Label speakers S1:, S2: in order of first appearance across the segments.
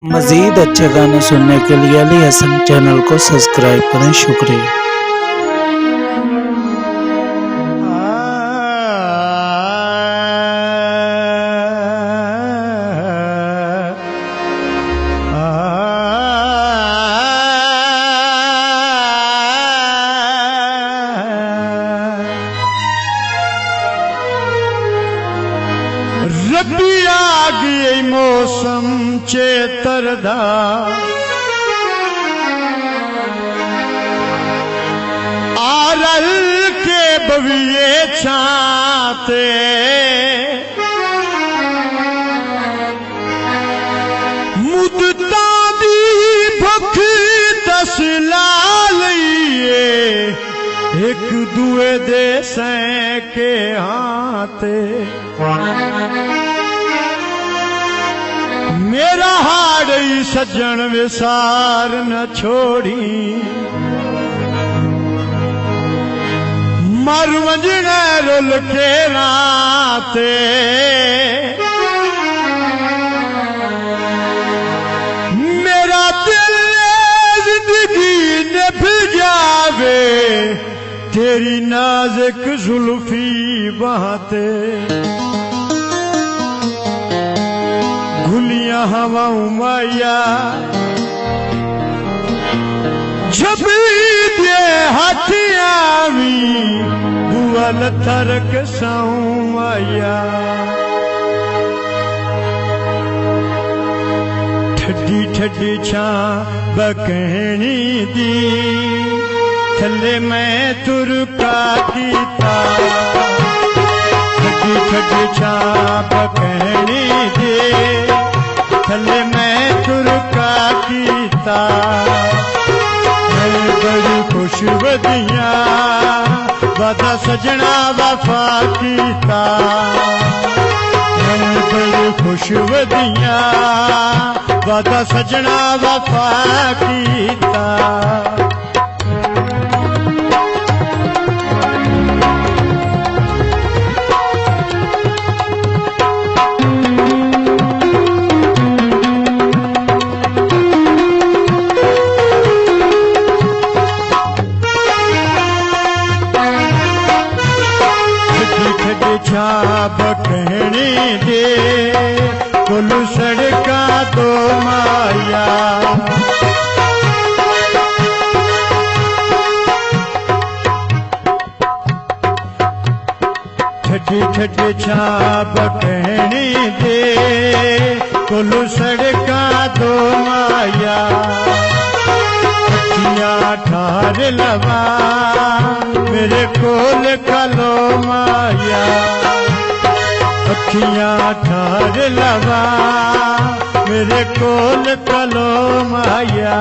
S1: मज़ीद अच्छे गाने सुनने के लिए अली हसन चैनल को सब्सक्राइब करें। शुक्रिया।
S2: रबी आ गई मौसम चेतरदा आरल के बविए छाते मुदता दी भुख दस लालिए एक दुए दे सैके हाथे मेरा हाड़ी सज्जन विसार न छोड़ी मर वंजने रुल के राते मेरा दिल जिंदगी निभ जावे तेरी नाजुक जुल्फी बहाते घुलिया हवाओं माया छपी दे हथियावी बुअल थरक साऊं माया ठड्डी ठड्डी छा बकहनी दी थले मैं तुरका कीता ठड्डी ठड्डी छा बकहनी दी थले मैं तुरका कीता मैं बड़ी खुश बदिया वादा सजना वफा कीता मैं बड़ी खुश बदिया वादा सजना वफा कीता छाप कहनी दे कुल सड़का तो माया ठठी ठठी छाप कहनी दे कुल सड़का तो माया अखियां ठार लवा मेरे कोल कलो माया अखियां ठार लवा मेरे कोल कलो माया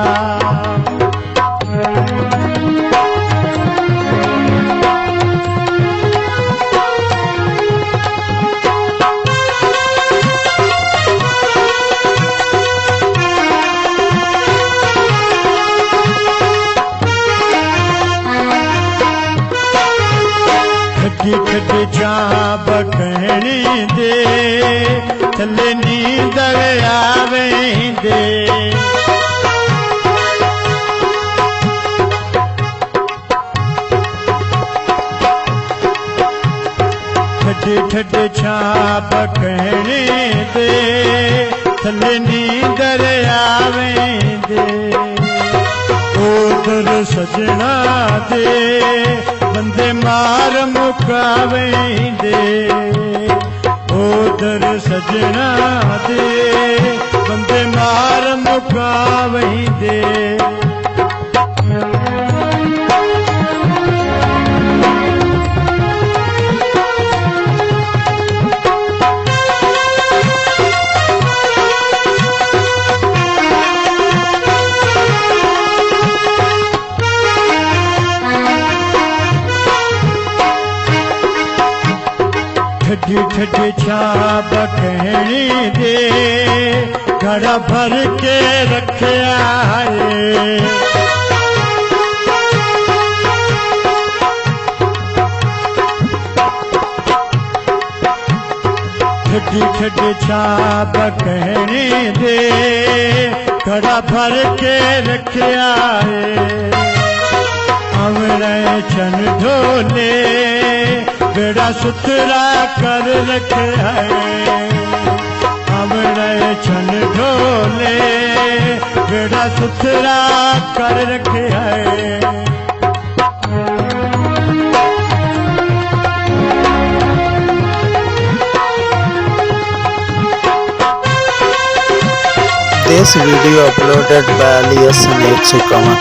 S2: खड़ी जा बकहनी दे थले नींद आवे दे ठड्डी ठड्डी छा बकहनी दे थले नींद आवे दे उधर सजना दे बंदे मार मुकावेंदे उधर सजना दे बंदे मार मुकावेंदे ठड्डी ठड्डी छा बकहनी दे घड़ा भर के रखया है ठड्डी ठड्डी छाप कहने दे घड़ा भर के रखिया है अमरे छन ढोले बेड़ा सुथरा कर रखिया है अमरे छन ढोले बेड़ा सुथरा कर रखिया है।
S1: This video uploaded by Alias Sandeep Sikama.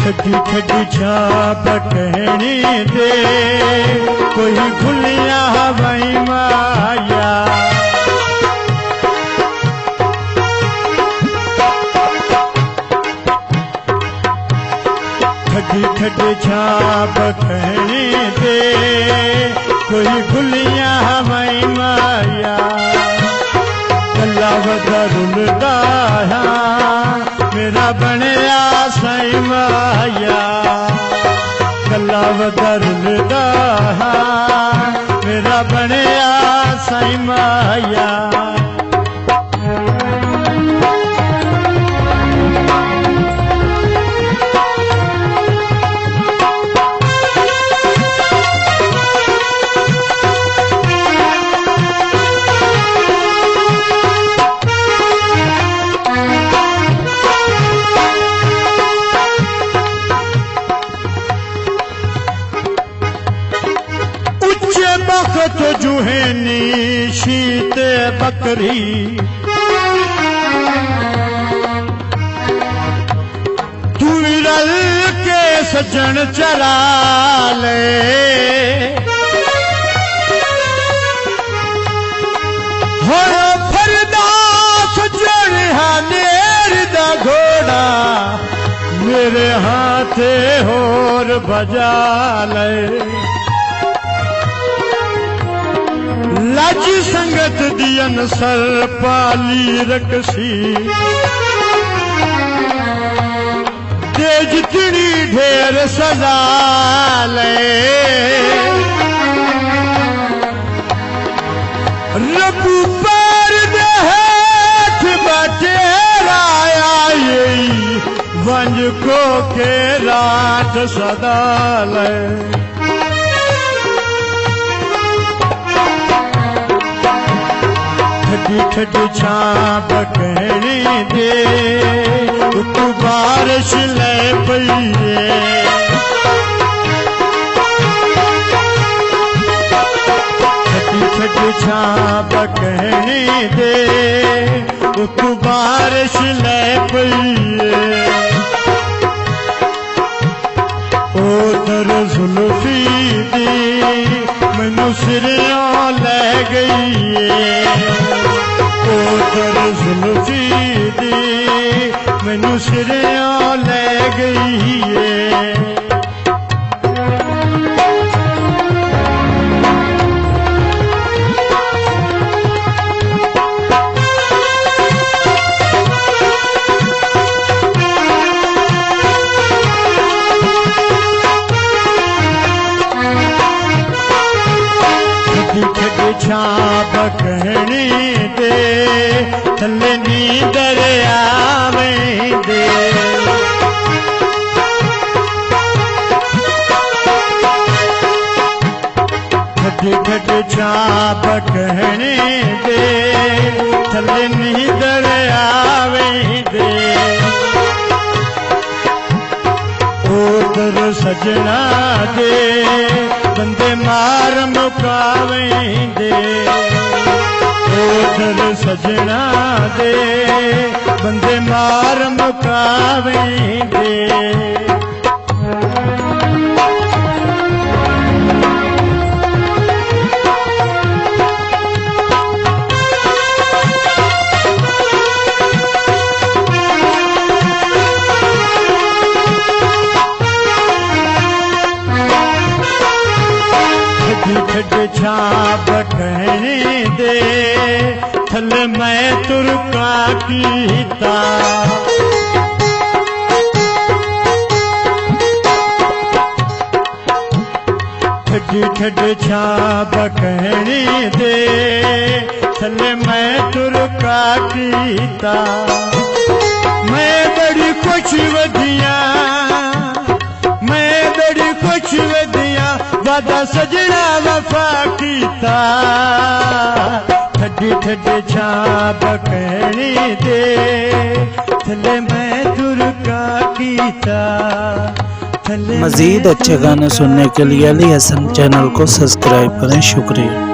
S2: ठड्डी ठड्डी छाप कहने दे कोई भूलिया हवाई माया ठड्डी ठड्डी छाप कहने दे कोई भूलिया हवाई माया गला वरुलदा मेरा बनया साई माया गला वरुलदा मेरा बनया साई माया। बखत जुहेनी शीत बकरी तू रल के सजन चला ले हो फरदा सजन हानेर दा घोड़ा मेरे हाथे होर बजा ले लज संगत दियन सर पाली रकसी तेज तिड़ी ढेर सजा ले रबू पर देख बटेराया वंज को के रात सदा ले ठड्डी ठड्डी छाप कहने दे तू बारिश ले पईए ठड्डी ठड्डी छाप कहने दे तू बारिश ले पईए ओधर जुल्फी दी मैनू सिरों ले गई ओधर जुल्फी दी मैनू सिरों ले गई है। छाप कहने दे थले नींदर आवे दे ठड्डी ठड्डी छाप कहने दे थले नींदर आवे दे ओधर सजना दे बंदे मार मुकावेंदे ओधर सजना दे बंदे मार मुकावेंदे। ठड्डी छाप कहने दे थल मैं तुरका कीता ठड ठड छाप कहने दे थले मैं तुर का कीता मैं बड़ी खुश वधिया मैं बड़ी खुश वधिया वादा सजना वफा कीता ठड ठड छाप कहने दे थले मैं तुर का कीता
S1: मज़ीद अच्छे गाने सुनने के लिए अली हसन चैनल को सब्सक्राइब करें। शुक्रिया।